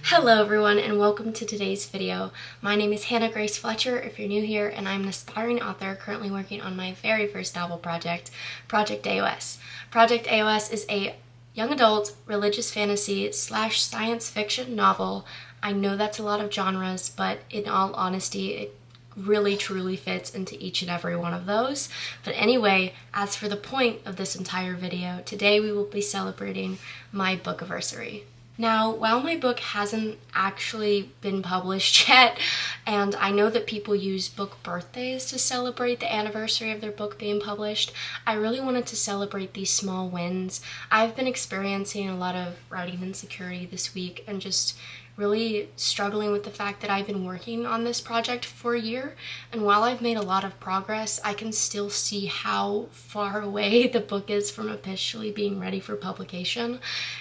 Hello everyone and welcome to today's video. My name is Hannah Grace Fletcher if you're new here, and I'm an aspiring author currently working on my very first novel project, Project AOS. Project AOS is a young adult religious fantasy / science fiction novel. I know that's a lot of genres, but in all honesty, it really truly fits into each and every one of those. But anyway, as for the point of this entire video, today we will be celebrating my Bookiversary. Now, while my book hasn't actually been published yet, and I know that people use book birthdays to celebrate the anniversary of their book being published, I really wanted to celebrate these small wins. I've been experiencing a lot of writing insecurity this week and just really struggling with the fact that I've been working on this project for a year, and while I've made a lot of progress, I can still see how far away the book is from officially being ready for publication,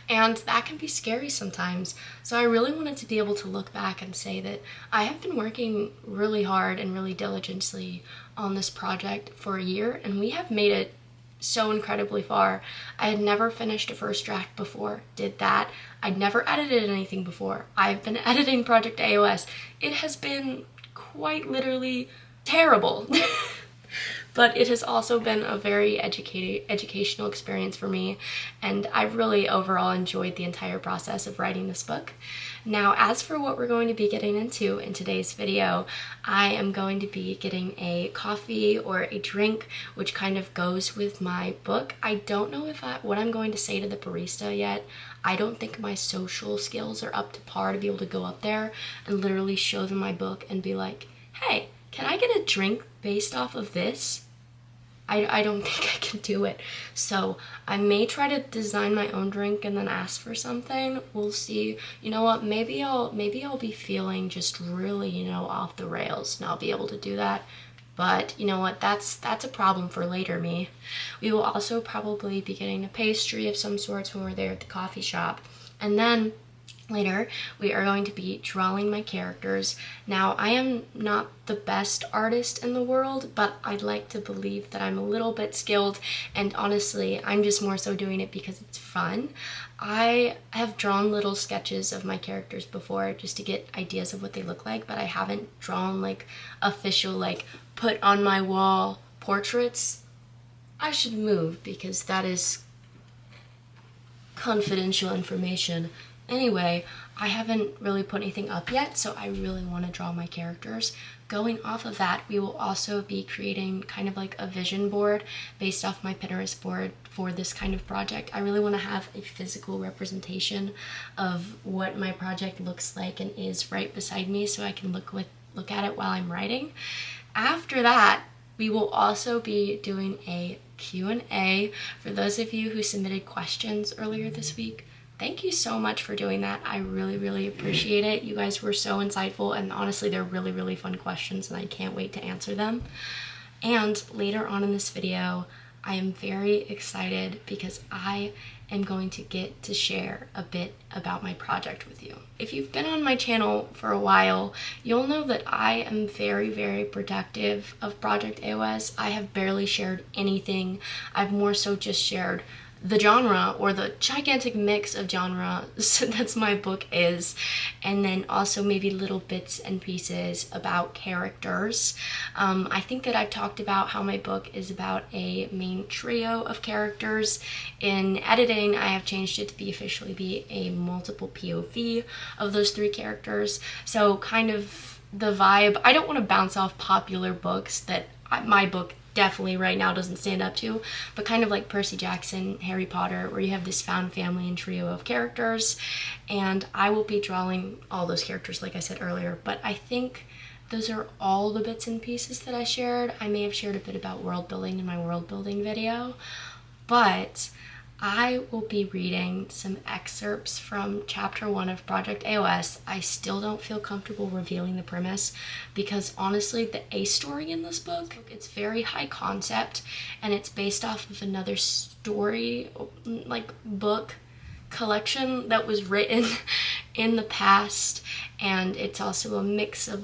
and that can be scary sometimes. So I really wanted to be able to look back and say that I have been working really hard and really diligently on this project for a year, and we have made it so incredibly far. I had never finished a first draft before, did that. I'd never edited anything before. I've been editing Project AOS. It has been quite literally terrible. But it has also been a very educational experience for me, and I've really overall enjoyed the entire process of writing this book. Now, as for what we're going to be getting into in today's video, I am going to be getting a coffee or a drink, which kind of goes with my book. I don't know what I'm going to say to the barista yet. I don't think my social skills are up to par to be able to go up there and literally show them my book and be like, hey, can I get a drink based off of this? I don't think I can do it. So I may try to design my own drink and then ask for something. We'll see. You know what? Maybe I'll be feeling just really, off the rails, and I'll be able to do that. But you know what? That's a problem for later me. We will also probably be getting a pastry of some sorts when we're there at the coffee shop. And then later, we are going to be drawing my characters. Now, I am not the best artist in the world, but I'd like to believe that I'm a little bit skilled, and honestly, I'm just more so doing it because it's fun. I have drawn little sketches of my characters before just to get ideas of what they look like, but I haven't drawn like official, put on my wall portraits. I should move because that is confidential information. Anyway, I haven't really put anything up yet, so I really want to draw my characters. Going off of that, we will also be creating kind of like a vision board based off my Pinterest board for this kind of project. I really want to have a physical representation of what my project looks like and is right beside me, so I can look at it while I'm writing. After that, we will also be doing a Q&A for those of you who submitted questions earlier this week. Thank you so much for doing that. I really, really appreciate it. You guys were so insightful, and honestly, they're really, really fun questions, and I can't wait to answer them. And later on in this video, I am very excited because I am going to get to share a bit about my project with you. If you've been on my channel for a while, you'll know that I am very, very protective of Project AOS. I have barely shared anything. I've more so just shared the genre, or the gigantic mix of genres that's my book is, and then also maybe little bits and pieces about characters. I think that I've talked about how my book is about a main trio of characters. In editing, I have changed it to officially be a multiple POV of those three characters, so kind of the vibe. I don't want to bounce off popular books that my book definitely right now doesn't stand up to, but kind of like Percy Jackson, Harry Potter, where you have this found family and trio of characters, and I will be drawing all those characters like I said earlier. But I think those are all the bits and pieces that I shared. I may have shared a bit about world building in my world building video, but I will be reading some excerpts from chapter 1 of Project AOS. I still don't feel comfortable revealing the premise because honestly, the A story in this book, it's very high concept, and it's based off of another story, book collection that was written in the past, and it's also a mix of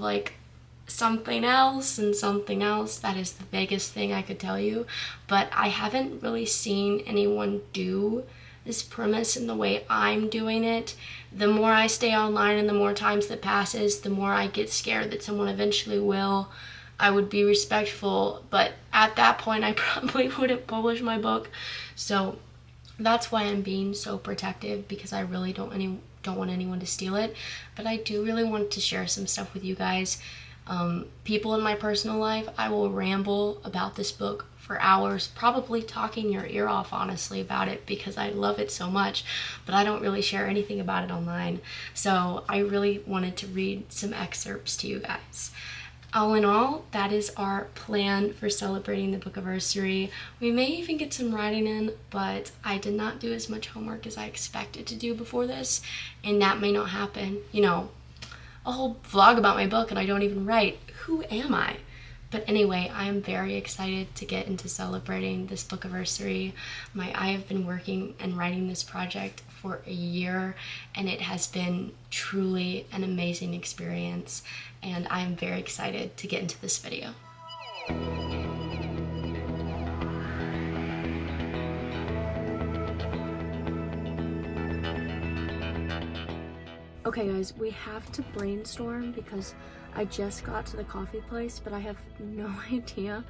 something else and something else. That is the biggest thing I could tell you, but I haven't really seen anyone do this premise and the way I'm doing it, the more I stay online and the more times that passes, the more I get scared that someone eventually will. I would be respectful, but at that point I probably wouldn't publish my book. So that's why I'm being so protective, because I really don't want anyone to steal it. But I do really want to share some stuff with you guys. People in my personal life, I will ramble about this book for hours, probably talking your ear off, honestly, about it, because I love it so much, but I don't really share anything about it online. So I really wanted to read some excerpts to you guys. All in all, that is our plan for celebrating the Bookiversary. We may even get some writing in, but I did not do as much homework as I expected to do before this, and that may not happen. You know, a whole vlog about my book and I don't even write. Who am I? But anyway, I am very excited to get into celebrating this Bookiversary. I have been working and writing this project for a year, and it has been truly an amazing experience, and I am very excited to get into this video. Okay guys, we have to brainstorm because I just got to the coffee place, but I have no idea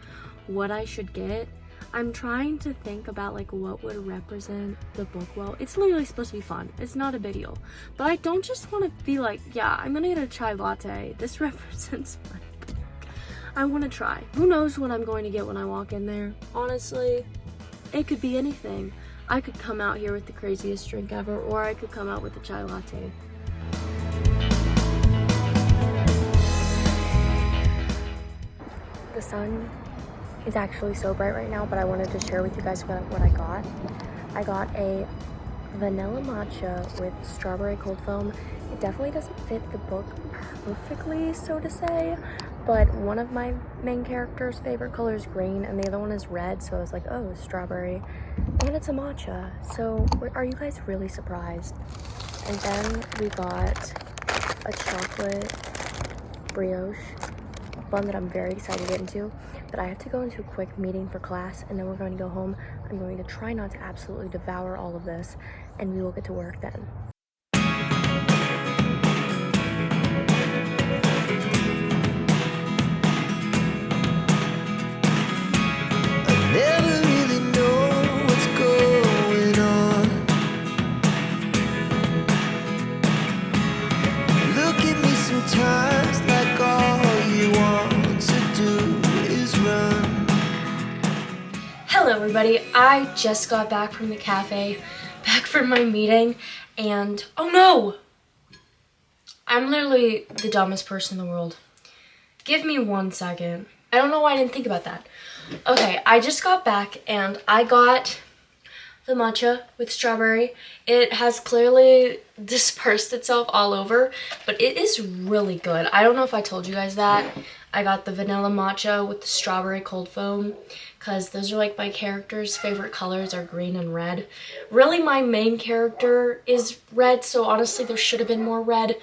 what I should get. I'm trying to think about like what would represent the book well. It's literally supposed to be fun. It's not a big deal. But I don't just want to be like, yeah, I'm gonna get a chai latte. This represents my book. I want to try. Who knows what I'm going to get when I walk in there? Honestly, it could be anything. I could come out here with the craziest drink ever, or I could come out with a chai latte. The sun is actually so bright right now, but I wanted to share with you guys what I got. I got a vanilla matcha with strawberry cold foam. It definitely doesn't fit the book perfectly, so to say, but one of my main character's favorite color is green and the other one is red, so I was like, oh, strawberry, and it's a matcha. So are you guys really surprised? And then we got a chocolate brioche bun that I'm very excited to get into, but I have to go into a quick meeting for class, and then we're going to go home. I'm going to try not to absolutely devour all of this, and we will get to work then. I never really know what's going on. Look at me sometimes like all you want to do is run. Hello everybody, I just got back from the cafe, back from my meeting, and oh no! I'm literally the dumbest person in the world. Give me 1 second. I don't know why I didn't think about that. Okay, I just got back and I got the matcha with strawberry. It has clearly dispersed itself all over, but it is really good. I don't know if I told you guys that. I got the vanilla matcha with the strawberry cold foam, because those are like my character's favorite colors are green and red. Really, my main character is red, so honestly there should have been more red,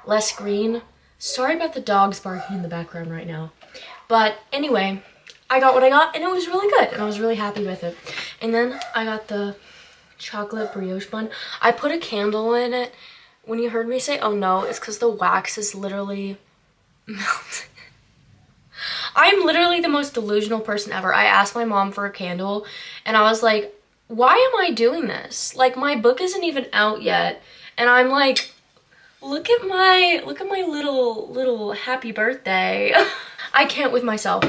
less green. Sorry about the dogs barking in the background right now. But anyway, I got what I got and it was really good and I was really happy with it. And then I got the chocolate brioche bun. I put a candle in it. When you heard me say, oh no, it's because the wax is literally melted. I'm literally the most delusional person ever. I asked my mom for a candle and I was like, why am I doing this? Like, my book isn't even out yet. And I'm like, look at my little happy birthday. I can't with myself.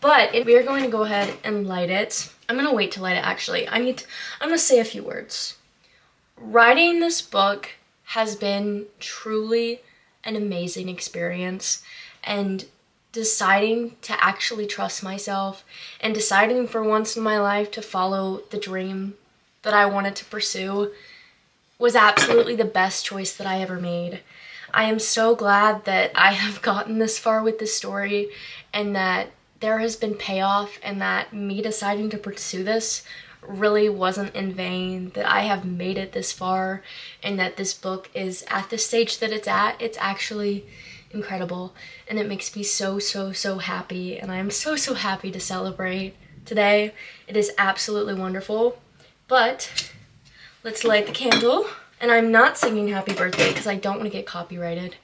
But we are going to go ahead and light it. I'm gonna wait to light it actually. I'm gonna say a few words. Writing this book has been truly an amazing experience, and deciding to actually trust myself and deciding for once in my life to follow the dream that I wanted to pursue was absolutely the best choice that I ever made. I am so glad that I have gotten this far with this story and that there has been payoff, and that me deciding to pursue this really wasn't in vain, that I have made it this far, and that this book is at the stage that it's at. It's actually incredible, and it makes me so happy, and I am so happy to celebrate today. It is absolutely wonderful. But Let's light the candle. And I'm not singing happy birthday because I don't want to get copyrighted.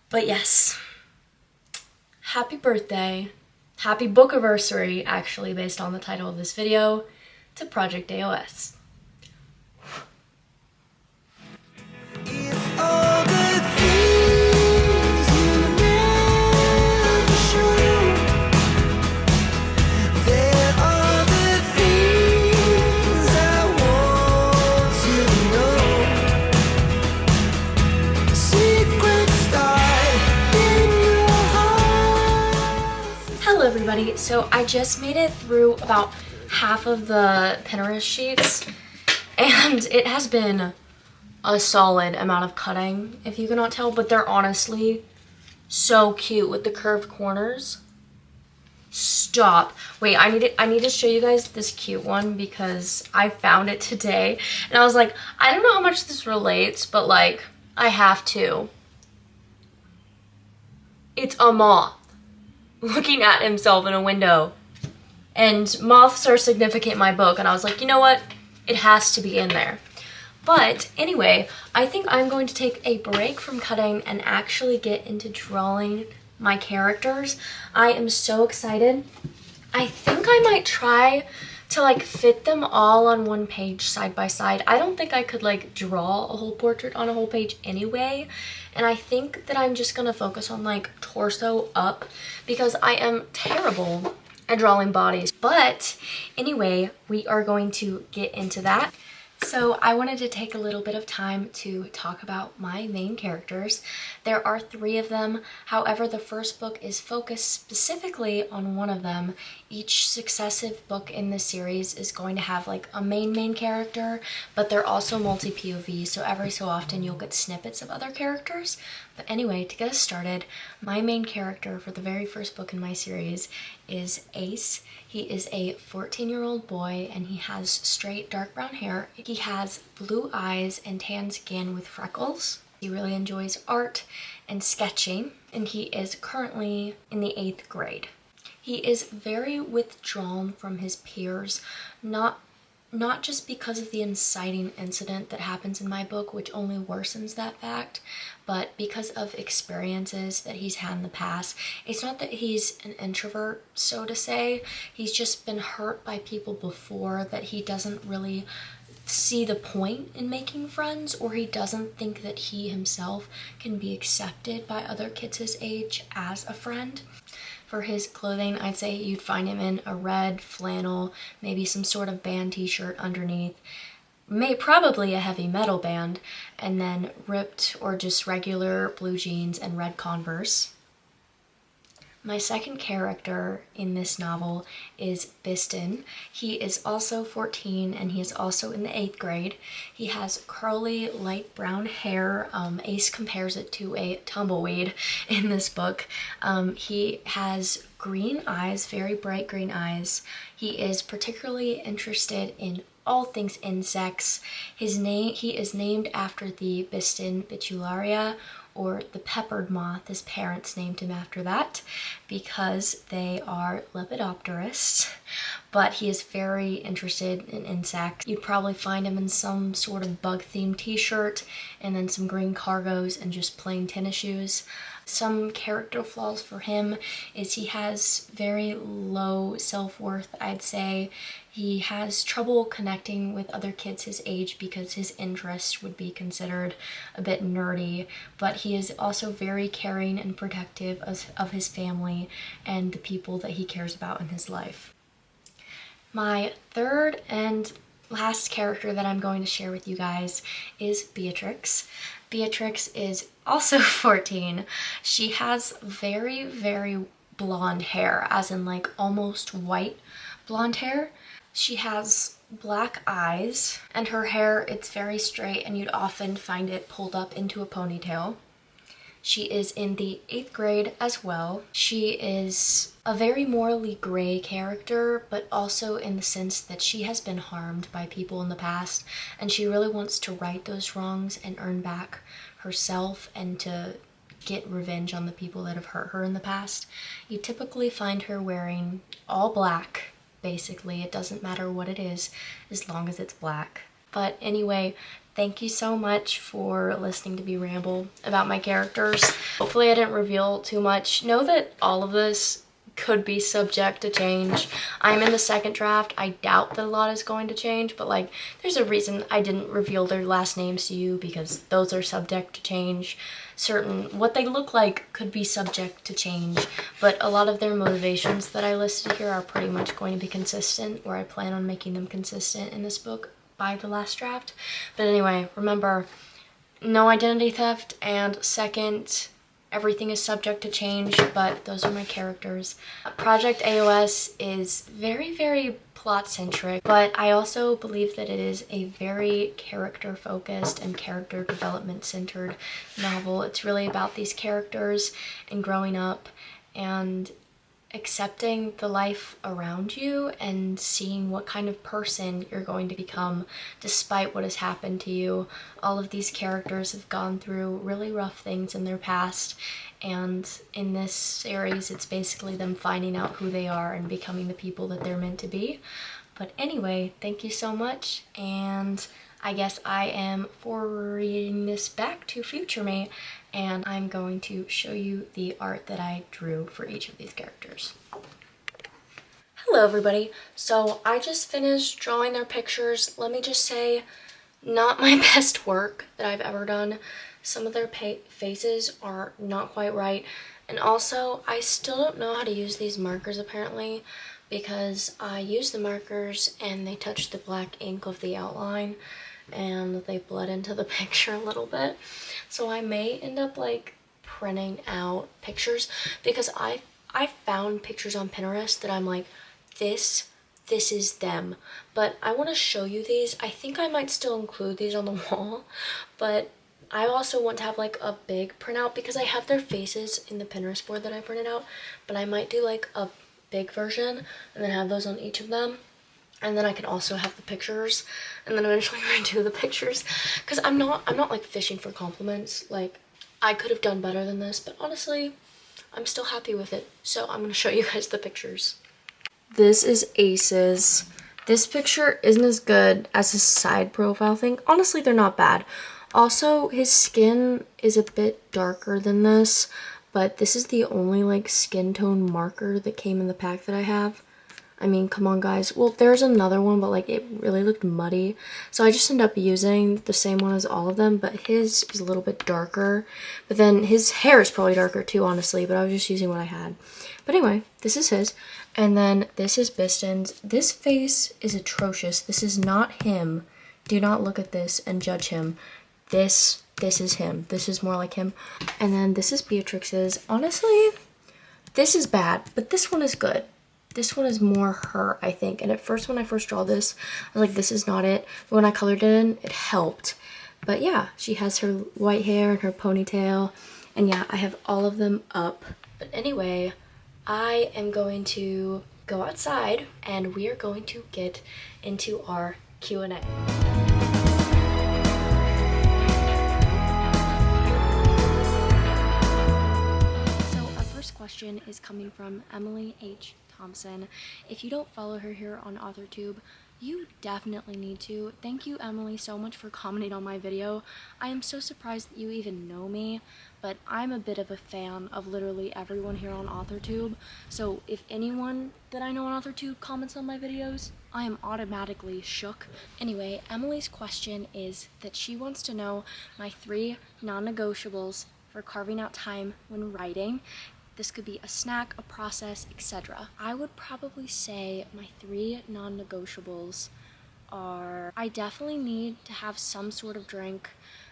But yes, happy birthday. Happy Bookiversary, actually, based on the title of this video, to Project AOS. If all the things you never show, there are the things I want to know. Secrets start in your heart. Hello everybody, so I just made it through about half of the Pinterest sheets, and it has been a solid amount of cutting, if you cannot tell, but they're honestly so cute with the curved corners. Stop. Wait, I need to show you guys this cute one because I found it today and I was like, I don't know how much this relates, but like, I have to. It's a moth looking at himself in a window, and moths are significant in my book, and I was like, you know what? It has to be in there. But anyway, I think I'm going to take a break from cutting and actually get into drawing my characters. I am so excited. I think I might try to like fit them all on one page side by side. I don't think I could like draw a whole portrait on a whole page anyway. And I think that I'm just gonna focus on like torso up because I am terrible at drawing bodies. But anyway, we are going to get into that. So I wanted to take a little bit of time to talk about my main characters. There are 3 of them. However, the first book is focused specifically on one of them. Each successive book in this series is going to have like a main character, but they're also multi-POV, so every so often you'll get snippets of other characters. But anyway, to get us started, my main character for the very first book in my series is Ace. He is a 14-year-old boy and he has straight dark brown hair. He has blue eyes and tan skin with freckles. He really enjoys art and sketching, and he is currently in the 8th grade. He is very withdrawn from his peers, not just because of the inciting incident that happens in my book, which only worsens that fact, but because of experiences that he's had in the past. It's not that he's an introvert, so to say. He's just been hurt by people before that he doesn't really see the point in making friends, or he doesn't think that he himself can be accepted by other kids his age as a friend. For his clothing, I'd say you'd find him in a red flannel, maybe some sort of band t-shirt underneath, probably a heavy metal band, and then ripped or just regular blue jeans and red Converse. My second character in this novel is Biston. He is also 14 and he is also in the 8th grade. He has curly light brown hair. Ace compares it to a tumbleweed in this book. He has green eyes, very bright green eyes. He is particularly interested in all things insects. He is named after the Biston bitularia, or the peppered moth. His parents named him after that because they are lepidopterists, but he is very interested in insects. You'd probably find him in some sort of bug-themed t-shirt and then some green cargos and just plain tennis shoes. Some character flaws for him is he has very low self-worth, I'd say. He has trouble connecting with other kids his age because his interests would be considered a bit nerdy, but he is also very caring and protective of his family and the people that he cares about in his life. My third and last character that I'm going to share with you guys is Beatrix. Beatrix is also 14. She has very, very blonde hair, as in like almost white blonde hair. She has black eyes, and her hair, it's very straight, and you'd often find it pulled up into a ponytail. She is in the 8th grade as well. She is a very morally gray character, but also in the sense that she has been harmed by people in the past, and she really wants to right those wrongs and earn back herself and to get revenge on the people that have hurt her in the past. You typically find her wearing all black. Basically, it doesn't matter what it is as long as it's black. But anyway, thank you so much for listening to me ramble about my characters. Hopefully I didn't reveal too much. Know that all of this could be subject to change. I'm in the second draft. I doubt that a lot is going to change, but like there's a reason I didn't reveal their last names to you, because those are subject to change. What they look like could be subject to change, but a lot of their motivations that I listed here are pretty much going to be consistent, or I plan on making them consistent in this book by the last draft. But anyway, remember, no identity theft, and second, everything is subject to change, but those are my characters. Project AOS is very, very plot-centric, but I also believe that it is a very character-focused and character development-centered novel. It's really about these characters and growing up and accepting the life around you and seeing what kind of person you're going to become despite what has happened to you. All of these characters have gone through really rough things in their past, and in this series it's basically them finding out who they are and becoming the people that they're meant to be. But anyway, thank you so much, and I guess I am forwarding this back to future me, and I'm going to show you the art that I drew for each of these characters. Hello everybody. So I just finished drawing their pictures. Let me just say, not my best work that I've ever done. Some of their faces are not quite right, and also I still don't know how to use these markers apparently, because I used the markers and they touched the black ink of the outline and they bled into the picture a little bit. So I may end up like printing out pictures, because I found pictures on Pinterest that I'm like, this is them. But I want to show you these. I think I might still include these on the wall, but I also want to have like a big printout, because I have their faces in the Pinterest board that I printed out, but I might do like a big version and then have those on each of them. And then I can also have the pictures, and then eventually redo the pictures, because I'm not like fishing for compliments. Like, I could have done better than this, but honestly, I'm still happy with it. So I'm gonna show you guys the pictures. This is Ace's. This picture isn't as good as his side profile thing. Honestly, they're not bad. Also, his skin is a bit darker than this, but this is the only like skin tone marker that came in the pack that I have. I mean, come on guys. Well, there's another one, but like it really looked muddy. So I just ended up using the same one as all of them, but his is a little bit darker. But then his hair is probably darker too, honestly, but I was just using what I had. But anyway, this is his. And then this is Biston's. This face is atrocious. This is not him. Do not look at this and judge him. This is him. This is more like him. And then this is Beatrix's. Honestly, this is bad, but this one is good. This one is more her, I think. And at first, when I first draw this, I was like, this is not it. But when I colored it in, it helped. But yeah, she has her white hair and her ponytail. And yeah, I have all of them up. But anyway, I am going to go outside and we are going to get into our Q&A. Question is coming from Emily H. Thompson. If you don't follow her here on AuthorTube, you definitely need to. Thank you, Emily, so much for commenting on my video. I am so surprised that you even know me, but I'm a bit of a fan of literally everyone here on AuthorTube. So if anyone that I know on AuthorTube comments on my videos, I am automatically shook. Anyway, Emily's question is that she wants to know my 3 non-negotiables for carving out time when writing. This could be a snack, a process, etc. I would probably say my 3 non-negotiables are, I definitely need to have some sort of drink.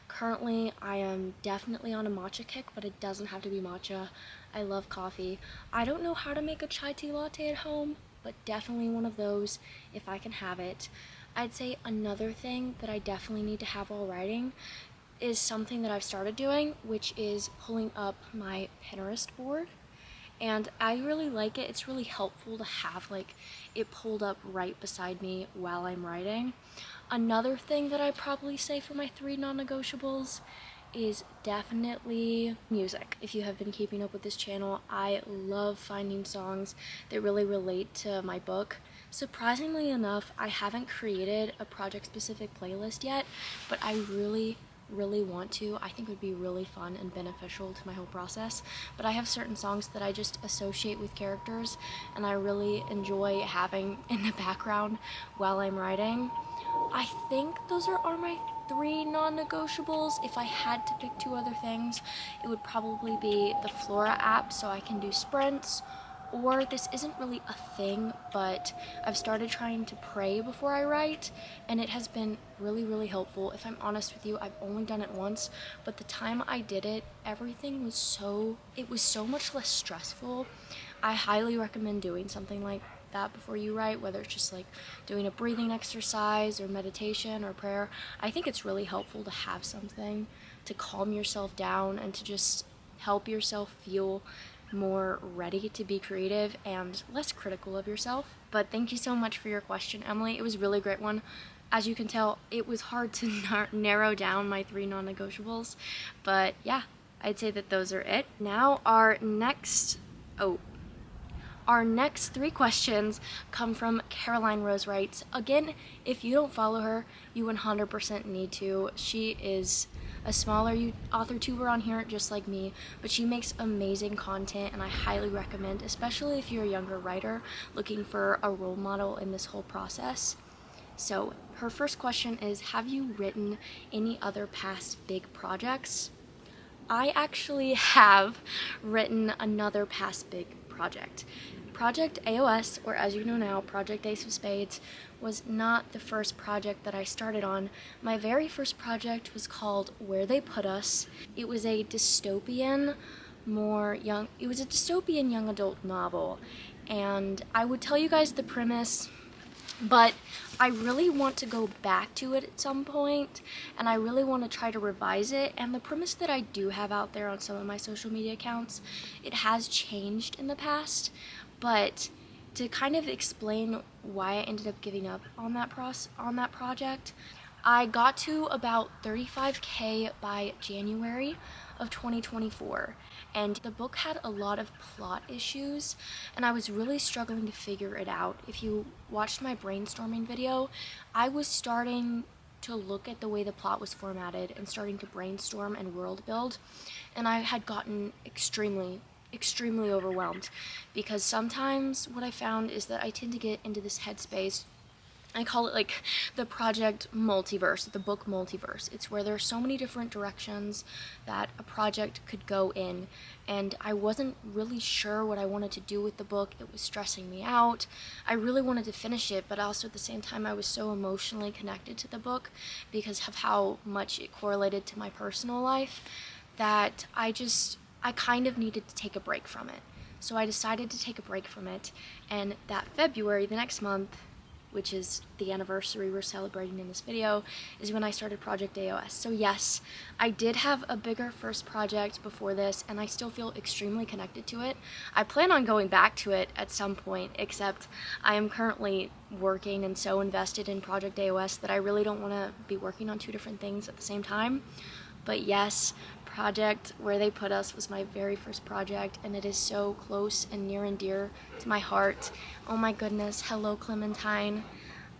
Currently, I am definitely on a matcha kick, but it doesn't have to be matcha. I love coffee. I don't know how to make a chai tea latte at home, but definitely one of those if I can have it. I'd say another thing that I definitely need to have while writing is something that I've started doing, which is pulling up my Pinterest board. And I really like it. It's really helpful to have like it pulled up right beside me while I'm writing. Another thing that I probably say for my 3 non-negotiables is definitely music. If you have been keeping up with this channel, I love finding songs that really relate to my book. Surprisingly enough, I haven't created a project-specific playlist yet, but I really want to. I think it would be really fun and beneficial to my whole process. But I have certain songs that I just associate with characters, and I really enjoy having in the background while I'm writing. I think those are my 3 non-negotiables. If I had to pick 2 other things, it would probably be the Flora app, so I can do sprints, or this isn't really a thing, but I've started trying to pray before I write, and it has been really helpful. If I'm honest with you, I've only done it once, but the time I did it, everything was so much less stressful. I highly recommend doing something like that before you write, whether it's just like doing a breathing exercise or meditation or prayer. I think it's really helpful to have something to calm yourself down and to just help yourself feel more ready to be creative and less critical of yourself. But thank you so much for your question, Emily. It was a really great one. As you can tell, it was hard to narrow down my 3 non-negotiables, but yeah, I'd say that those are it. Now our next 3 questions come from Caroline Rose Writes. Again, if you don't follow her, you 100% need to. She is a smaller author tuber on here, just like me, but she makes amazing content, and I highly recommend, especially if you're a younger writer looking for a role model in this whole process. So her first question is, have you written any other past big projects? I actually have written another past big project. Project AOS, or as you know now, Project Ace of Spades, was not the first project that I started on. My very first project was called Where They Put Us. It was a dystopian young adult novel, and I would tell you guys the premise, but I really want to go back to it at some point, and I really want to try to revise it. And the premise that I do have out there on some of my social media accounts, it has changed in the past, but to kind of explain why I ended up giving up on that project, I got to about 35K by January of 2024, and the book had a lot of plot issues, and I was really struggling to figure it out. If you watched my brainstorming video, I was starting to look at the way the plot was formatted and starting to brainstorm and world build, and I had gotten extremely overwhelmed, because sometimes what I found is that I tend to get into this headspace. I call it like the project multiverse, the book multiverse. It's where there are so many different directions that a project could go in, and I wasn't really sure what I wanted to do with the book. It was stressing me out. I really wanted to finish it, but also at the same time I was so emotionally connected to the book because of how much it correlated to my personal life that I kind of needed to take a break from it. So I decided to take a break from it, and that February, the next month, which is the anniversary we're celebrating in this video, is when I started Project AOS. So yes, I did have a bigger first project before this, and I still feel extremely connected to it. I plan on going back to it at some point, except I am currently working and so invested in Project AOS that I really don't want to be working on 2 different things at the same time. But yes, Project Where They Put Us was my very first project, and it is so close and near and dear to my heart. Oh my goodness, hello Clementine.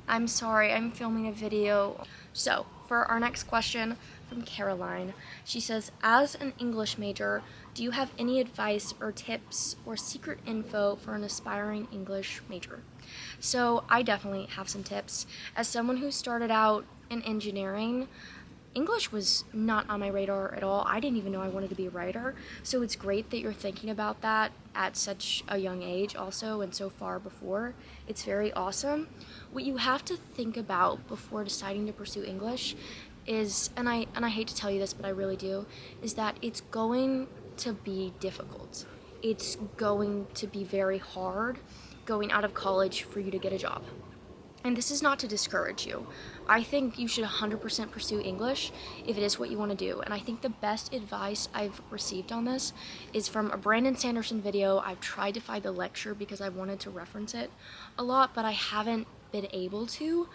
I'm sorry, I'm filming a video. So, for our next question from Caroline, she says, as an English major, do you have any advice or tips or secret info for an aspiring English major? So, I definitely have some tips. As someone who started out in engineering, English was not on my radar at all. I didn't even know I wanted to be a writer, so it's great that you're thinking about that at such a young age also, and so far before. It's very awesome. What you have to think about before deciding to pursue English is, and I hate to tell you this, but I really do, is that it's going to be difficult. It's going to be very hard going out of college for you to get a job. And this is not to discourage you. I think you should 100% pursue English if it is what you want to do. And I think the best advice I've received on this is from a Brandon Sanderson video. I've tried to find the lecture because I wanted to reference it a lot, but I haven't been able to.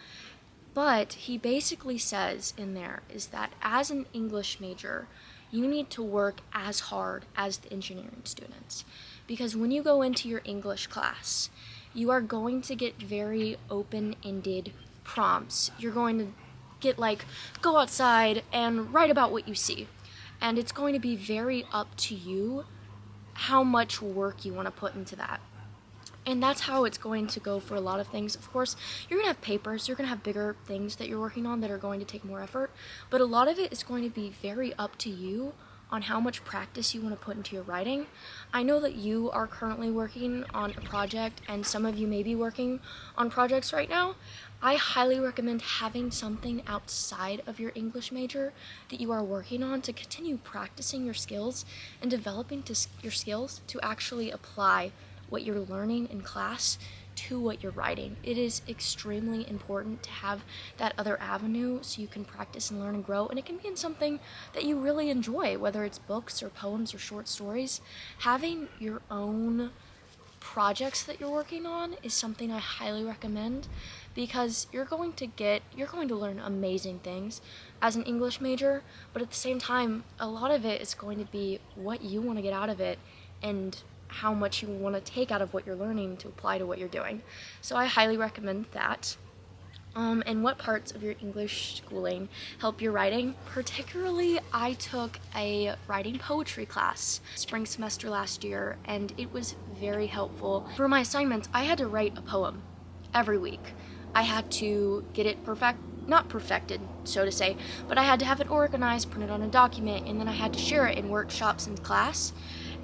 But he basically says in there is that as an English major, you need to work as hard as the engineering students. Because when you go into your English class, you are going to get very open-ended prompts. You're going to get like, go outside and write about what you see. And it's going to be very up to you how much work you want to put into that. And that's how it's going to go for a lot of things. Of course, you're going to have papers, you're going to have bigger things that you're working on that are going to take more effort, but a lot of it is going to be very up to you on how much practice you want to put into your writing. I know that you are currently working on a project, and some of you may be working on projects right now. I highly recommend having something outside of your English major that you are working on to continue practicing your skills and developing your skills to actually apply what you're learning in class to what you're writing. It is extremely important to have that other avenue so you can practice and learn and grow, and it can be in something that you really enjoy, whether it's books or poems or short stories. Having your own projects that you're working on is something I highly recommend, because you're going to learn amazing things as an English major, but at the same time, a lot of it is going to be what you want to get out of it and how much you want to take out of what you're learning to apply to what you're doing. So I highly recommend that. And what parts of your English schooling help your writing? Particularly, I took a writing poetry class spring semester last year, and it was very helpful. For my assignments, I had to write a poem every week. I had to get it not perfected, so to say, but I had to have it organized, printed on a document, and then I had to share it in workshops in class.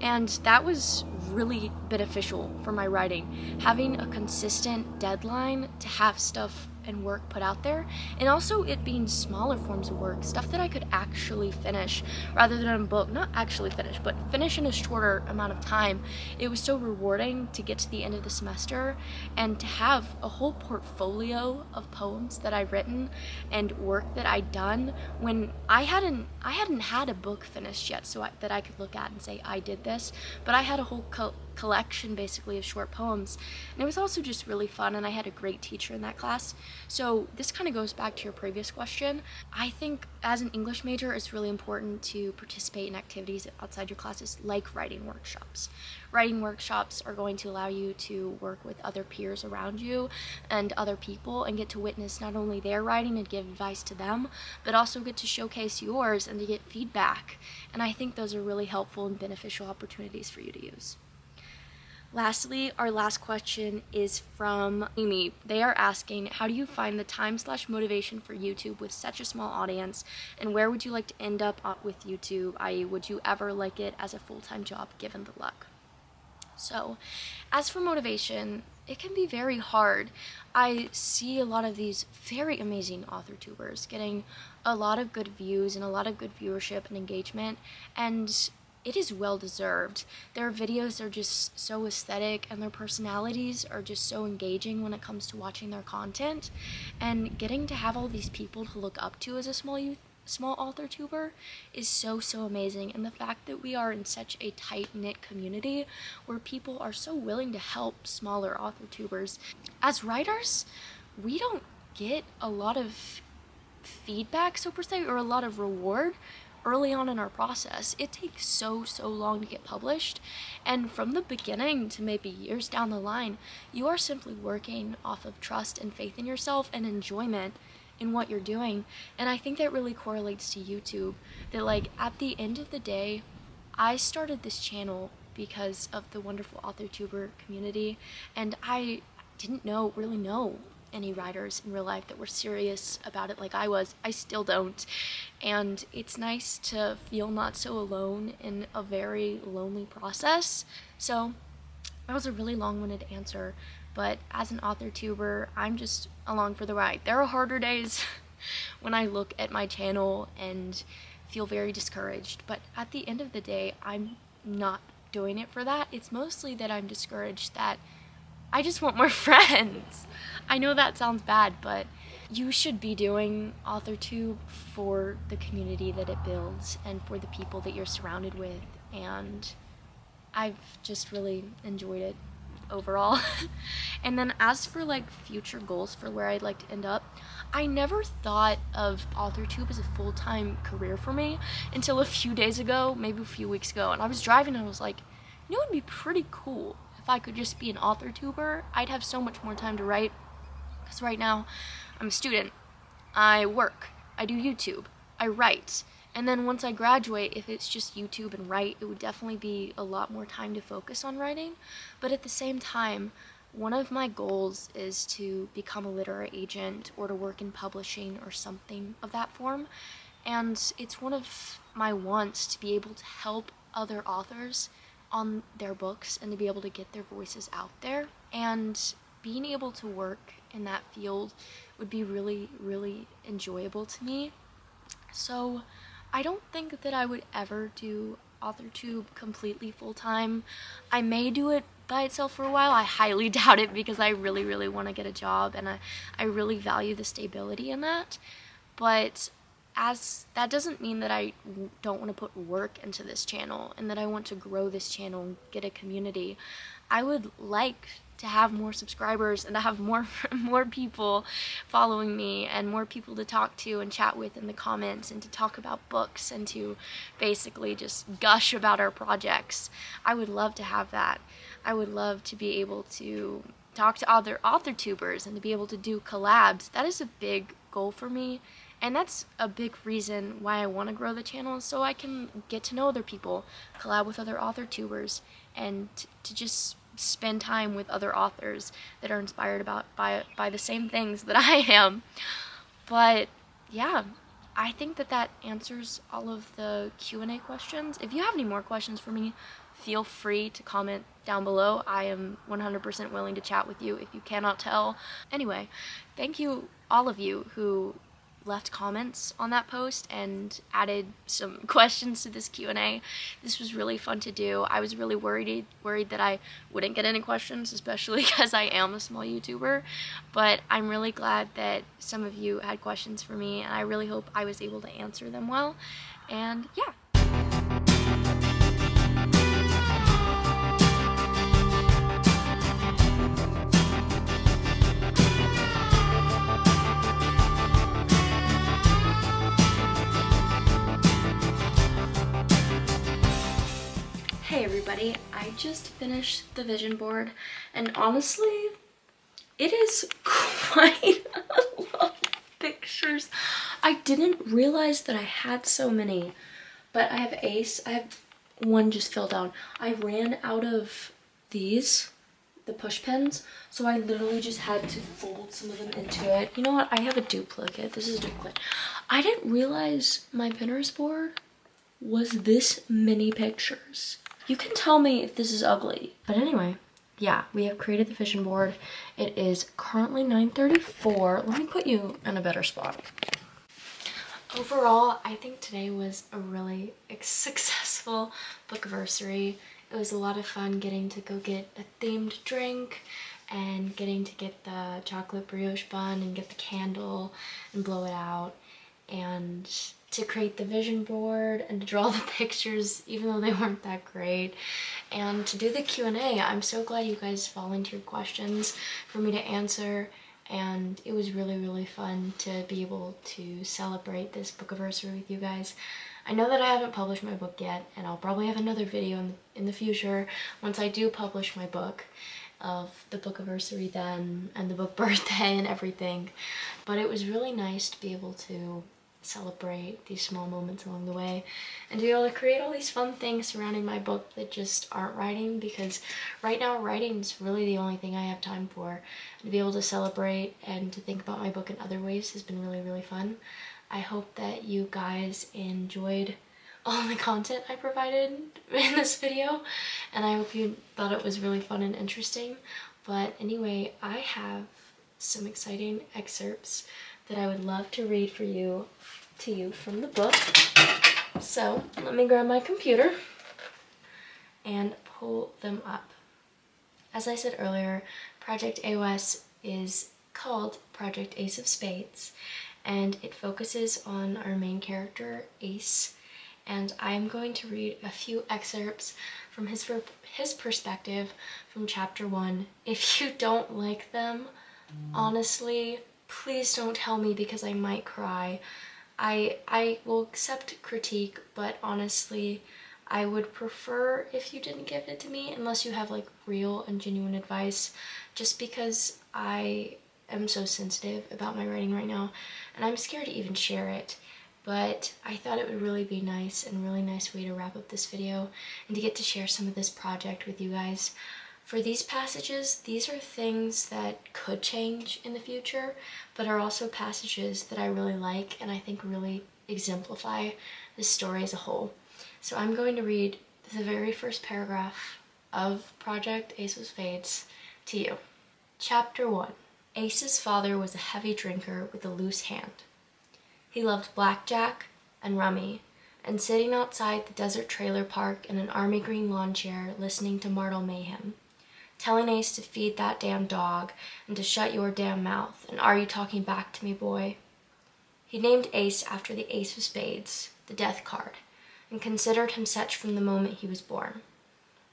And that was really beneficial for my writing. Having a consistent deadline to have stuff and work put out there, and also it being smaller forms of work, stuff that I could actually finish rather than a book, not actually finish, but finish in a shorter amount of time. It was so rewarding to get to the end of the semester and to have a whole portfolio of poems that I've written and work that I'd done when I hadn't had a book finished yet, so that I could look at and say I did this, but I had a whole collection basically of short poems, and it was also just really fun, and I had a great teacher in that class. So this kind of goes back to your previous question. I think as an English major, it's really important to participate in activities outside your classes, like writing workshops. Writing workshops are going to allow you to work with other peers around you and other people and get to witness not only their writing and give advice to them, but also get to showcase yours and to get feedback. And I think those are really helpful and beneficial opportunities for you to use. Lastly, our last question is from Amy. They are asking, how do you find the time/motivation for YouTube with such a small audience, and where would you like to end up with YouTube, i.e. would you ever like it as a full-time job given the luck? So, as for motivation, it can be very hard. I see a lot of these very amazing author tubers getting a lot of good views and a lot of good viewership and engagement, and it is well deserved. Their videos are just so aesthetic, and their personalities are just so engaging when it comes to watching their content, and getting to have all these people to look up to as a small author tuber is so amazing. And the fact that we are in such a tight-knit community where people are so willing to help smaller author tubers. As writers, we don't get a lot of feedback, so per se, or a lot of reward early on in our process. It takes so long to get published, and from the beginning to maybe years down the line, you are simply working off of trust and faith in yourself and enjoyment in what you're doing. And I think that really correlates to YouTube, that like at the end of the day, I started this channel because of the wonderful author tuber community, and I didn't really know any writers in real life that were serious about it like I was. I still don't. And it's nice to feel not so alone in a very lonely process. So that was a really long-winded answer, but as an author tuber, I'm just along for the ride. There are harder days when I look at my channel and feel very discouraged, but at the end of the day, I'm not doing it for that. It's mostly that I'm discouraged that I just want more friends. I know that sounds bad, but you should be doing AuthorTube for the community that it builds and for the people that you're surrounded with, and I've just really enjoyed it overall. And then as for like future goals for where I'd like to end up, I never thought of AuthorTube as a full-time career for me until a few days ago, maybe a few weeks ago, and I was driving and I was like, you know, it'd be pretty cool if I could just be an author tuber, I'd have so much more time to write. Because right now, I'm a student, I work, I do YouTube, I write. And then once I graduate, if it's just YouTube and write, it would definitely be a lot more time to focus on writing. But at the same time, one of my goals is to become a literary agent or to work in publishing or something of that form. And it's one of my wants to be able to help other authors on their books and to be able to get their voices out there. And being able to work in that field would be really, really enjoyable to me. So I don't think that I would ever do AuthorTube completely full-time. I may do it by itself for a while. I highly doubt it because I really, really want to get a job and I really value the stability in that. But as that doesn't mean that I don't want to put work into this channel and that I want to grow this channel and get a community. I would like to have more subscribers and to have more people following me and more people to talk to and chat with in the comments and to talk about books and to basically just gush about our projects. I would love to have that. I would love to be able to talk to other author tubers and to be able to do collabs. That is a big goal for me. And that's a big reason why I want to grow the channel, so I can get to know other people, collab with other author tubers, and to just spend time with other authors that are inspired by the same things that I am. But yeah, I think that answers all of the Q&A questions. If you have any more questions for me, feel free to comment down below. I am 100% willing to chat with you if you cannot tell. Anyway, thank you all of you who left comments on that post and added some questions to this Q&A. This was really fun to do. I was really worried that I wouldn't get any questions, especially because I am a small YouTuber, but I'm really glad that some of you had questions for me, and I really hope I was able to answer them well. And yeah. Hey everybody, I just finished the vision board, and honestly, it is quite a lot of pictures. I didn't realize that I had so many, but I have one just fell down. I ran out of these, the push pins, so I literally just had to fold some of them into it. You know what, I have a duplicate. This is a duplicate. I didn't realize my Pinterest board was this many pictures. You can tell me if this is ugly. But anyway, yeah, we have created the vision board. It is currently 9:34. Let me put you in a better spot. Overall, I think today was a really successful Bookiversary. It was a lot of fun getting to go get a themed drink and getting to get the chocolate brioche bun and get the candle and blow it out, and to create the vision board and to draw the pictures even though they weren't that great, and to do the Q&A. I'm so glad you guys volunteered questions for me to answer, and it was really, really fun to be able to celebrate this Bookiversary with you guys. I know that I haven't published my book yet, and I'll probably have another video in the future once I do publish my book of the Bookiversary then and the book birthday and everything. But it was really nice to be able to celebrate these small moments along the way and to be able to create all these fun things surrounding my book that just aren't writing, because right now writing is really the only thing I have time for. And to be able to celebrate and to think about my book in other ways has been really, really fun. I hope that you guys enjoyed all the content I provided in this video, and I hope you thought it was really fun and interesting. But anyway, I have some exciting excerpts that I would love to read to you from the book. So let me grab my computer and pull them up. As I said earlier, Project AOS is called Project Ace of Spades, and it focuses on our main character, Ace, and I'm going to read a few excerpts from his perspective from chapter 1. If you don't like them, honestly, please don't tell me, because I might cry. I will accept critique, but honestly, I would prefer if you didn't give it to me unless you have like real and genuine advice, just because I am so sensitive about my writing right now and I'm scared to even share it. But I thought it would really be nice and really nice way to wrap up this video and to get to share some of this project with you guys. For these passages, these are things that could change in the future, but are also passages that I really like and I think really exemplify the story as a whole. So I'm going to read the very first paragraph of Project Ace of Spades to you. Chapter 1. Ace's father was a heavy drinker with a loose hand. He loved blackjack and rummy, and sitting outside the desert trailer park in an army green lawn chair listening to Martel Mayhem, telling Ace to feed that damn dog and to shut your damn mouth, and are you talking back to me, boy? He named Ace after the Ace of Spades, the death card, and considered him such from the moment he was born.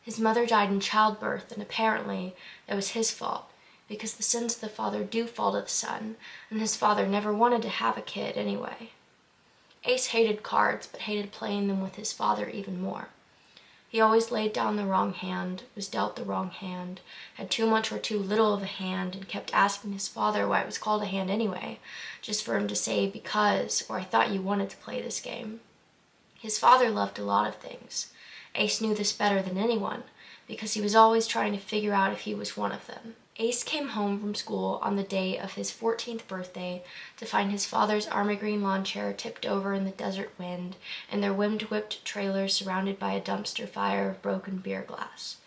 His mother died in childbirth, and apparently that was his fault, because the sins of the father do fall to the son, and his father never wanted to have a kid anyway. Ace hated cards, but hated playing them with his father even more. He always laid down the wrong hand, was dealt the wrong hand, had too much or too little of a hand, and kept asking his father why it was called a hand anyway, just for him to say because, or I thought you wanted to play this game. His father loved a lot of things. Ace knew this better than anyone, because he was always trying to figure out if he was one of them. Ace came home from school on the day of his 14th birthday to find his father's army green lawn chair tipped over in the desert wind and their wind-whipped trailers surrounded by a dumpster fire of broken beer glass.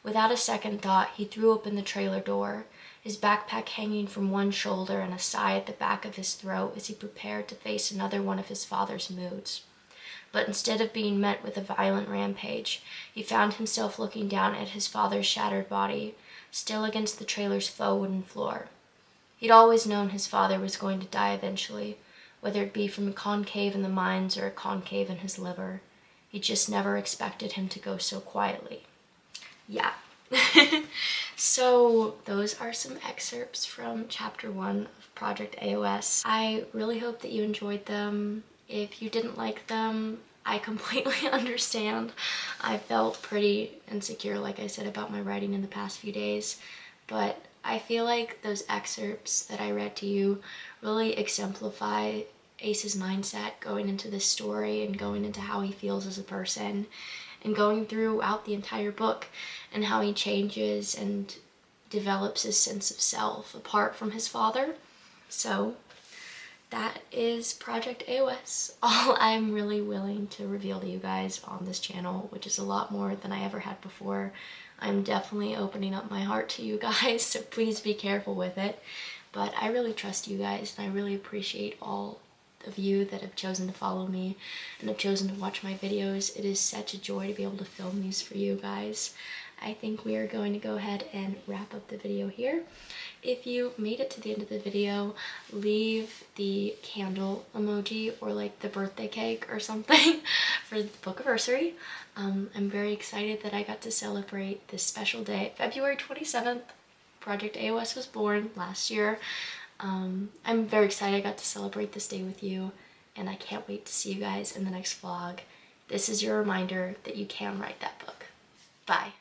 Without a second thought, he threw open the trailer door, his backpack hanging from one shoulder and a sigh at the back of his throat as he prepared to face another one of his father's moods. But instead of being met with a violent rampage, he found himself looking down at his father's shattered body, still against the trailer's faux wooden floor. He'd always known his father was going to die eventually, whether it be from a concave in the mines or a concave in his liver. He just never expected him to go so quietly. Yeah. So those are some excerpts from Chapter 1 of Project AOS. I really hope that you enjoyed them. If you didn't like them, I completely understand. I felt pretty insecure, like I said, about my writing in the past few days, but I feel like those excerpts that I read to you really exemplify Ace's mindset going into this story and going into how he feels as a person and going throughout the entire book and how he changes and develops his sense of self apart from his father. So that is Project AOS, all I'm really willing to reveal to you guys on this channel, which is a lot more than I ever had before. I'm definitely opening up my heart to you guys, so please be careful with it. But I really trust you guys, and I really appreciate all of you that have chosen to follow me and have chosen to watch my videos. It is such a joy to be able to film these for you guys. I think we are going to go ahead and wrap up the video here. If you made it to the end of the video, leave the candle emoji or like the birthday cake or something for the Bookiversary. I'm very excited that I got to celebrate this special day. February 27th, Project AOS was born last year. I'm very excited I got to celebrate this day with you, and I can't wait to see you guys in the next vlog. This is your reminder that you can write that book. Bye.